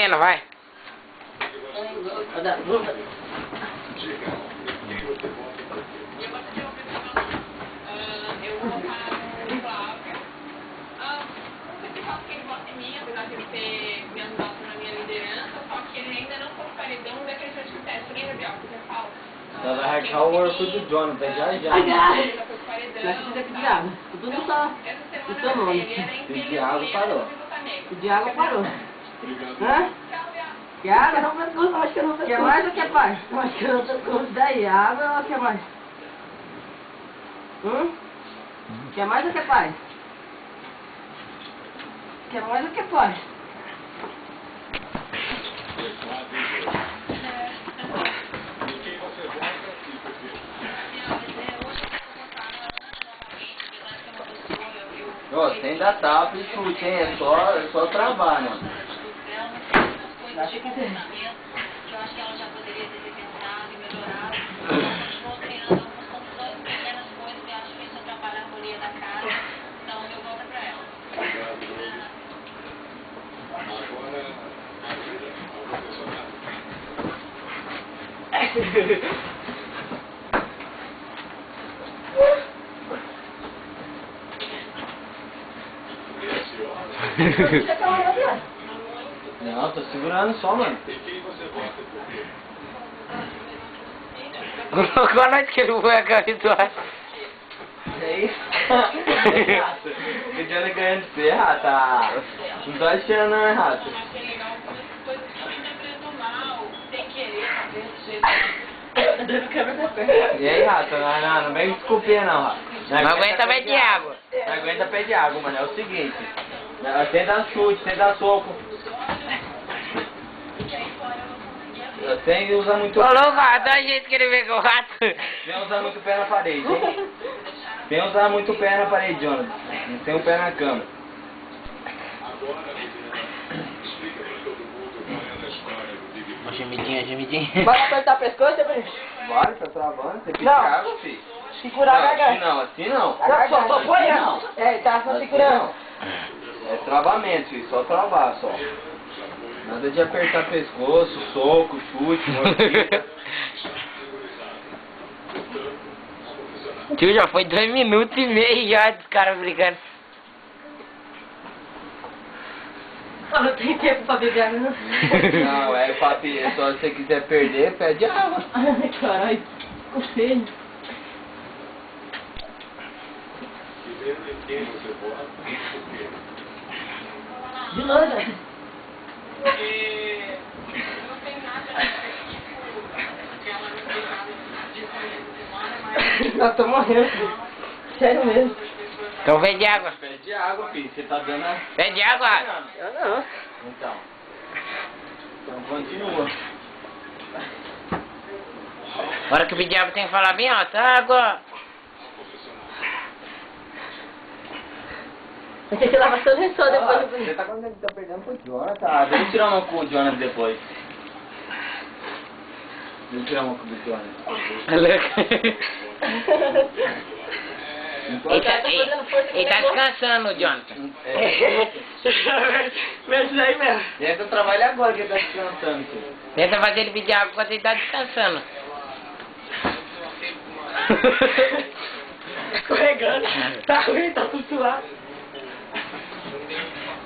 descendo, vai. Ela vai arrancar o ouro do Jonathan já. Vai precisar de água. Tudo só o seu nome. O Diago parou. O Diago parou. Hã? Quer água? Acho que eu não sei. Quer mais ou quer mais? Acho que eu não sei como daí. Água ou quer mais? Quer mais ou quer mais? Quer mais ou quer mais? Ó, sem dar tapa e chute, hein? É só travar, né? Acho que tem. Eu acho que ela já poderia ter repensado e melhorado. Continuou treinando algumas confusões, pequenas coisas que eu acho que isso atrapalha a harmonia da casa. Então, eu volto pra ela. Não, tô segurando só, mano. Colocou a noite que ele foi a cabeça. É isso? O Johnny ganhando de você, rata. Não tô achando, não, é rata. E aí, rata? Não vem desculpinha, não, rata. Não aguenta pé de água. Não aguenta pé de água, mano. É o seguinte. Tenta chute, tenta soco. Sem usar muito... Ô, louco, dá jeito que ele pegou o rato. Sem usar muito pé na parede, hein? Sem usar muito pé na parede, Jonathan. Não tem o pé na cama. Uma gemidinha. Bora apertar o pescoço, depois? Bora, tá travando. Você pede Não. água, filho. Segurar a garganta. Assim não. Só põe Assim não. É, tá só Assim segurando. não. É travamento, filho. Só travar, só. Nada de apertar pescoço, soco, chute, mordida. Tio, já foi 2 minutos e meio já dos caras brigando. Não tem tempo pra brigar, não. Não, é papi, só se você quiser perder, pede água. Ai, caralho. Ficou feio. De novo, né? Eu tô morrendo. Sério mesmo. Então pede água. Pede água, filho. Você tá dando a... Pede água. Eu não. Então continua. Na hora que pedir água tem que falar bem alto. Água. Vai ter que lavar seu lençol depois. Você tá perdendo pro Jonathan. Deixa eu tirar uma com o Jonathan depois. Deixa eu tirar uma com o Jonathan. Ele tá descansando, Jonathan. Mesmo aí mesmo. Tenta trabalhar agora que ele tá descansando, filho. Tenta fazer ele pedir água quando ele tá descansando. Escorregando. Tá ruim, tá tudo suado.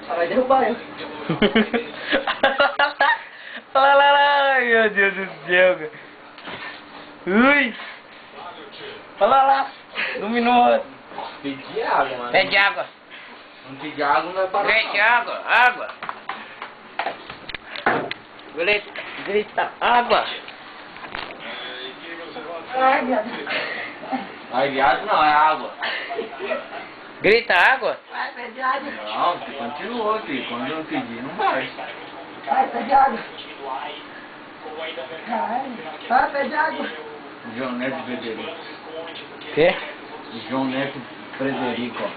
Ela vai derrubar eu. Olha lá, ai meu Deus do céu. Ui. Olha lá. 1 minuto. Pedir água, mano. Pede água. Não pedir água não vai parar. Pede água, água. Grita, água. Ai, viado. Ai, viado não, é água. Grita água? Vai, pede água. Não, você continua, filho. Quando eu pedir, não vai. Vai, pede água. Vai, pede água. João Neto Frederico. Quê? João Neto Frederico, ó.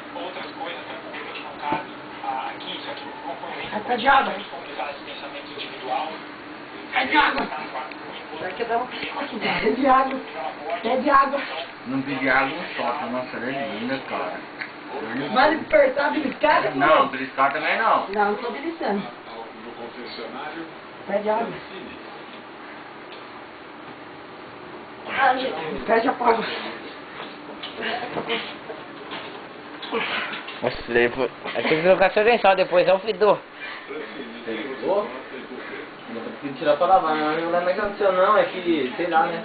Vai, pede água. Pede água. Vai quebrar um pescoço. Pede água. Pede água. Não pedir água não solta. Nossa, ela é linda, cara. Vai apertar, beliscar? Não, beliscar também não. Não, não tô beliscando. Pede água. Pede a água. Nossa, depois... Eu tive que colocar seu lençol depois, é o fedor. Pegou? Não preciso tirar pra lavar, não é mais aconteceu não, é que, sei lá, né?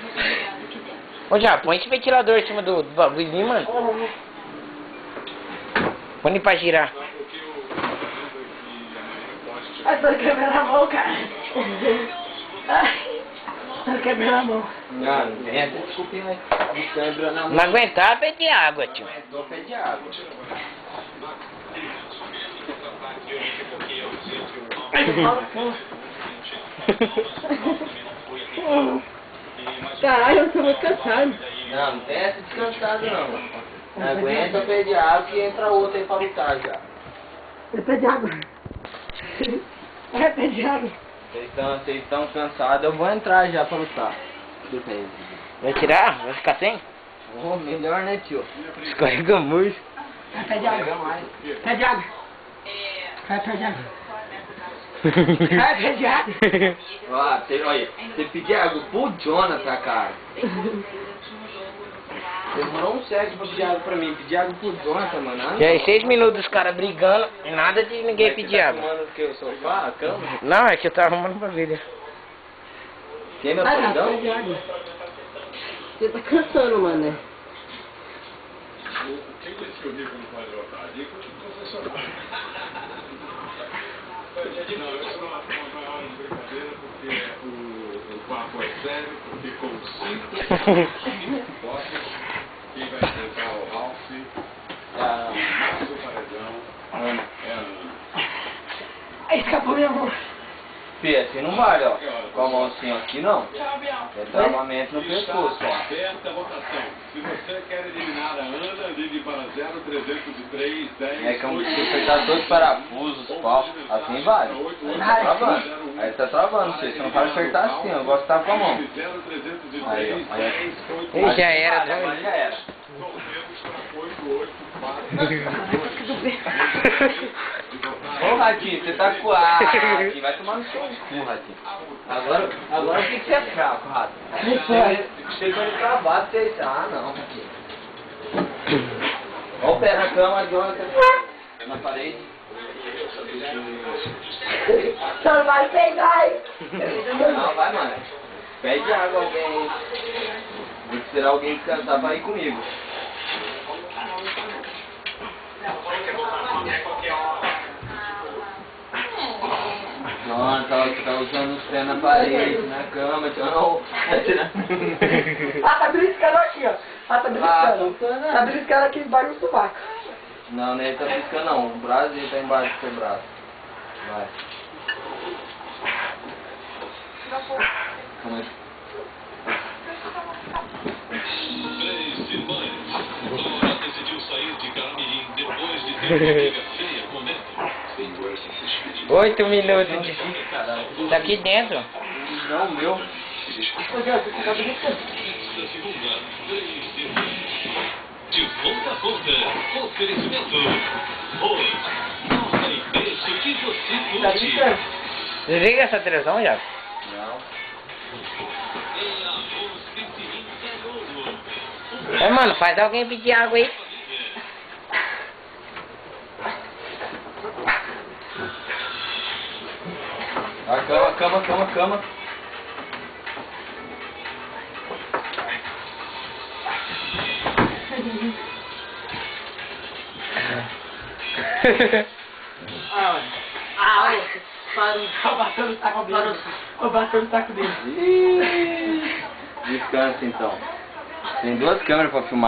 Ô, já, põe esse ventilador em cima do bagulho ali, mano. Põe ele pra girar. Ai, tô quebrando a mão, cara. Ai, tô quebrando a mão. Não tem essa desculpinha aí. De câimbra na mão. Não aguentar, pede água, tio. Tô pé de água. Ai, eu falo com... Caralho, eu tô muito cansado. Não tem essa descansada não. Não aguenta o pé de água que entra outra aí pra lutar já. Eu pedi água. Eu pedi água. Vocês estão cansados, eu vou entrar já pra lutar. Depende. Vai tirar? Vai ficar sem? Oh, melhor né, tio? Escorrega muito. Pede água. Pega mais. Pede água. Pede água. Pede água. Olha, você pediu água pro Jonathan, cara. Demorou um século pra pedir água pra mim. Pedir água pro Jonathan, mano. Já é 6 minutos os caras brigando e nada de ninguém pedir água. Tá arrumando o que? O sofá? A cama? Não, é que eu tava arrumando vasilha. Quem é meu Pede paizão? água. Você tá cansando, mano. Quem decidiu que não pode votar? Digo que o professor. Não, isso não é uma brincadeira, porque o papo é sério, porque com 5 votos, quem vai enfrentar o Ralph, Márcio Paredão, é a Ana. Ai, escapou minha mão. Fia, assim não vale, ó. Com a mão assim aqui não. É travamento no pescoço, ó. Aberta a votação. Se você quer eliminar a Ana, ligue para 0303 10. É como se apertar todos os parafusos, os pau. Assim vale. Aí tá travando. Aí tá travando, você não pode apertar assim, eu gosto de estar com a mão. Aí, ó. Aí, Ih, já era, já era. Ô Ratinho, você tá com ar, Ratinho, vai tomar no seu cu, Ratinho. Agora o que você é fraco, Ratinho? Você foi travado, você... Ah, não, Ratinho. Ó o pé na cama, Jonathan. Na parede. Só vai pegar, hein? Não, vai, mano. Pede água alguém aí. Vou esperar alguém descansar pra ir comigo. Nossa, tá usando os pés na parede, na cama, tchau. Ah, tá beliscando aqui, ó. Ah, tá beliscando. Tá beliscando aqui embaixo do sovaco. Não, nem tá piscando não. O braço tá embaixo do seu braço. Vai. Calma aí. 3 irmãs. Dora decidiu sair de Caramirim depois de ter uma briga feia com Neto. 8 minutos de... Tá aqui dentro. Não, meu. Da segunda, 3 irmãs. De ponta a ponta, oferecimento. Oi, nota e preço que você Tá curte. beliscando. Desliga essa televisão já. Não. É, mano, faz alguém pedir água aí. A cama. Parou. Bateu no taco dele. Bateu no taco dele. Descansa então. Tem 2 câmeras pra filmar.